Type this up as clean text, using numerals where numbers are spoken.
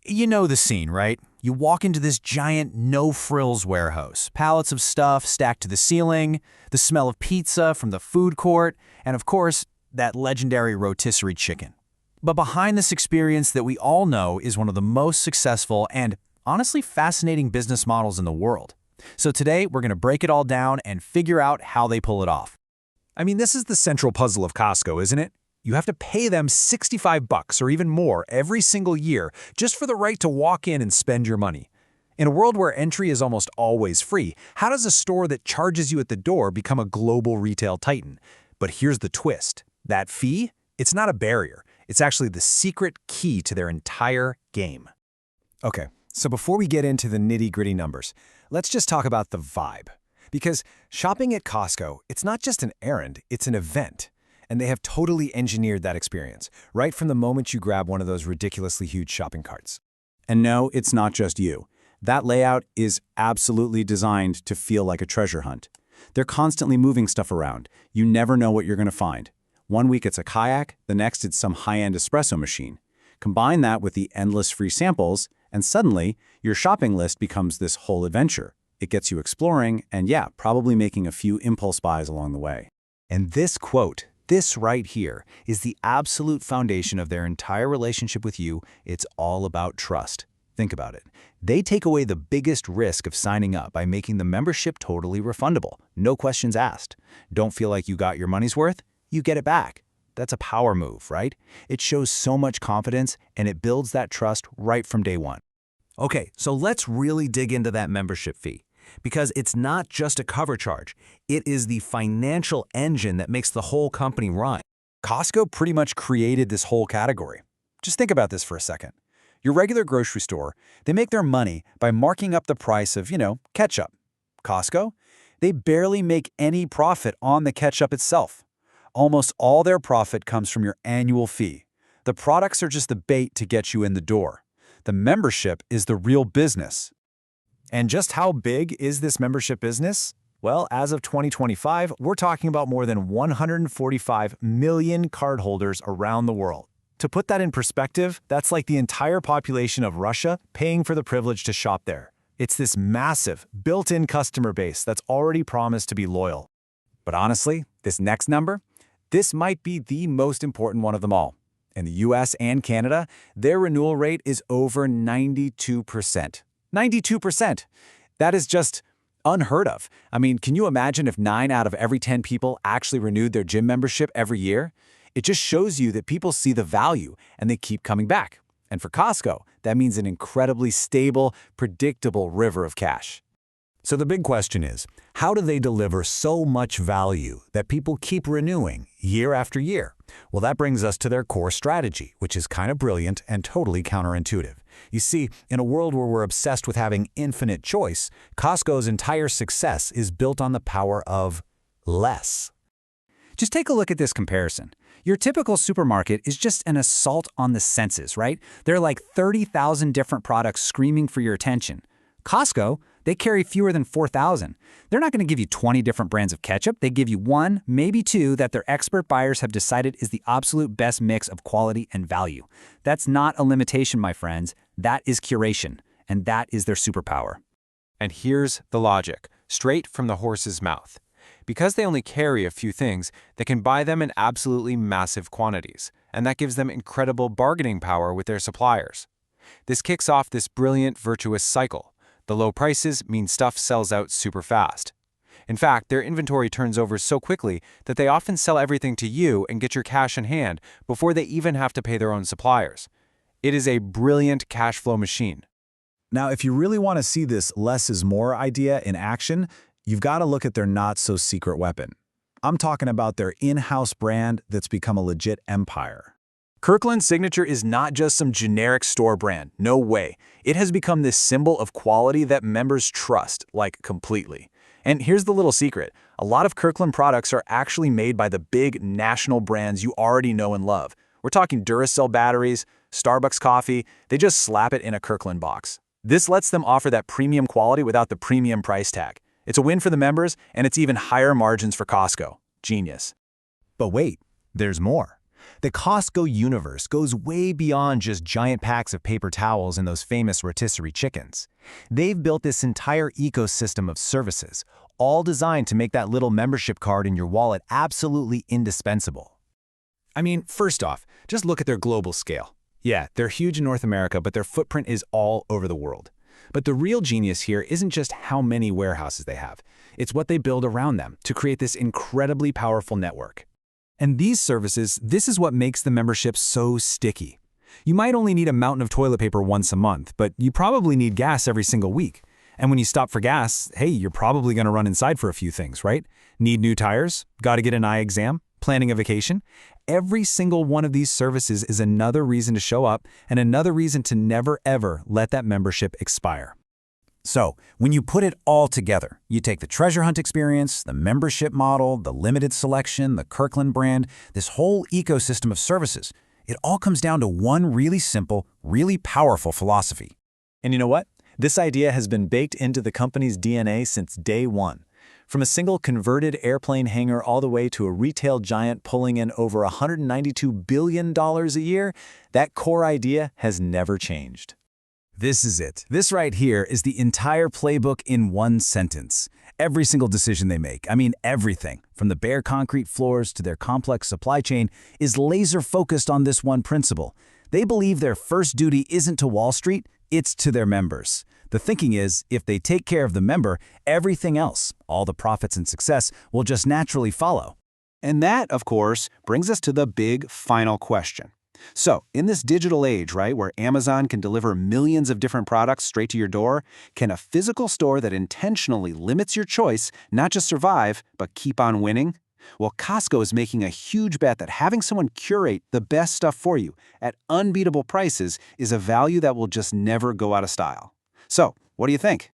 You know the scene, right? You walk into this giant no-frills warehouse, pallets of stuff stacked to the ceiling, the smell of pizza from the food court, and of course, that legendary rotisserie chicken. But behind this experience that we all know is one of the most successful and honestly fascinating business models in the world. So today, we're going to break it all down and figure out how they pull it off. I mean, this is the central puzzle of Costco, isn't it? You have to pay them $65 or even more every single year just for the right to walk in and spend your money. In a world where entry is almost always free, how does a store that charges you at the door become a global retail titan? But here's the twist. That fee? It's not a barrier. It's actually the secret key to their entire game. Okay, so before we get into the nitty-gritty numbers, let's just talk about the vibe. Because shopping at Costco, it's not just an errand, it's an event. And they have totally engineered that experience, right from the moment you grab one of those ridiculously huge shopping carts. And no, it's not just you. That layout is absolutely designed to feel like a treasure hunt. They're constantly moving stuff around. You never know what you're going to find. One week it's a kayak, the next it's some high-end espresso machine. Combine that with the endless free samples, and suddenly, your shopping list becomes this whole adventure. It gets you exploring, and yeah, probably making a few impulse buys along the way. And this quote, this right here, is the absolute foundation of their entire relationship with you. It's all about trust. Think about it. They take away the biggest risk of signing up by making the membership totally refundable. No questions asked. Don't feel like you got your money's worth? You get it back. That's a power move, right? It shows so much confidence, and it builds that trust right from day one. Okay, so let's really dig into that membership fee. Because it's not just a cover charge. It is the financial engine that makes the whole company run. Costco pretty much created this whole category. Just think about this for a second. Your regular grocery store, they make their money by marking up the price of, ketchup. Costco, they barely make any profit on the ketchup itself. Almost all their profit comes from your annual fee. The products are just the bait to get you in the door. The membership is the real business. And just how big is this membership business? Well, as of 2025, we're talking about more than 145 million cardholders around the world. To put that in perspective, that's like the entire population of Russia paying for the privilege to shop there. It's this massive, built-in customer base that's already promised to be loyal. But honestly, this next number, this might be the most important one of them all. In the US and Canada, their renewal rate is over 92%. 92%. That is just unheard of. I mean, can you imagine if 9 out of every 10 people actually renewed their gym membership every year? It just shows you that people see the value and they keep coming back. And for Costco, that means an incredibly stable, predictable river of cash. So the big question is, how do they deliver so much value that people keep renewing year after year? Well, that brings us to their core strategy, which is kind of brilliant and totally counterintuitive. You see, in a world where we're obsessed with having infinite choice, Costco's entire success is built on the power of less. Just take a look at this comparison. Your typical supermarket is just an assault on the senses, right? There are like 30,000 different products screaming for your attention. Costco, they carry fewer than 4,000. They're not going to give you 20 different brands of ketchup. They give you 1, maybe 2 that their expert buyers have decided is the absolute best mix of quality and value. That's not a limitation, my friends. That is curation, and that is their superpower. And here's the logic, straight from the horse's mouth. Because they only carry a few things, they can buy them in absolutely massive quantities, and that gives them incredible bargaining power with their suppliers. This kicks off this brilliant, virtuous cycle. The low prices mean stuff sells out super fast. In fact, their inventory turns over so quickly that they often sell everything to you and get your cash in hand before they even have to pay their own suppliers. It is a brilliant cash flow machine. Now, if you really want to see this less is more idea in action, you've got to look at their not-so-secret weapon. I'm talking about their in-house brand that's become a legit empire. Kirkland Signature is not just some generic store brand, no way. It has become this symbol of quality that members trust, like completely. And here's the little secret. A lot of Kirkland products are actually made by the big national brands you already know and love. We're talking Duracell batteries, Starbucks coffee, they just slap it in a Kirkland box. This lets them offer that premium quality without the premium price tag. It's a win for the members, and it's even higher margins for Costco. Genius. But wait, there's more. The Costco universe goes way beyond just giant packs of paper towels and those famous rotisserie chickens. They've built this entire ecosystem of services, all designed to make that little membership card in your wallet absolutely indispensable. I mean, first off, just look at their global scale. Yeah, they're huge in North America, but their footprint is all over the world. But the real genius here isn't just how many warehouses they have. It's what they build around them to create this incredibly powerful network. And these services, this is what makes the membership so sticky. You might only need a mountain of toilet paper once a month, but you probably need gas every single week. And when you stop for gas, hey, you're probably going to run inside for a few things, right? Need new tires? Got to get an eye exam? Planning a vacation? Every single one of these services is another reason to show up and another reason to never ever let that membership expire. So, when you put it all together, you take the treasure hunt experience, the membership model, the limited selection, the Kirkland brand, this whole ecosystem of services. It all comes down to one really simple, really powerful philosophy. And you know what? This idea has been baked into the company's DNA since day one. From a single converted airplane hangar all the way to a retail giant pulling in over $192 billion a year, that core idea has never changed. This is it. This right here is the entire playbook in one sentence. Every single decision they make, I mean everything, from the bare concrete floors to their complex supply chain, is laser-focused on this one principle. They believe their first duty isn't to Wall Street, it's to their members. The thinking is, if they take care of the member, everything else, all the profits and success, will just naturally follow. And that, of course, brings us to the big final question. So, in this digital age, right, where Amazon can deliver millions of different products straight to your door, can a physical store that intentionally limits your choice not just survive, but keep on winning? Well, Costco is making a huge bet that having someone curate the best stuff for you at unbeatable prices is a value that will just never go out of style. So, what do you think?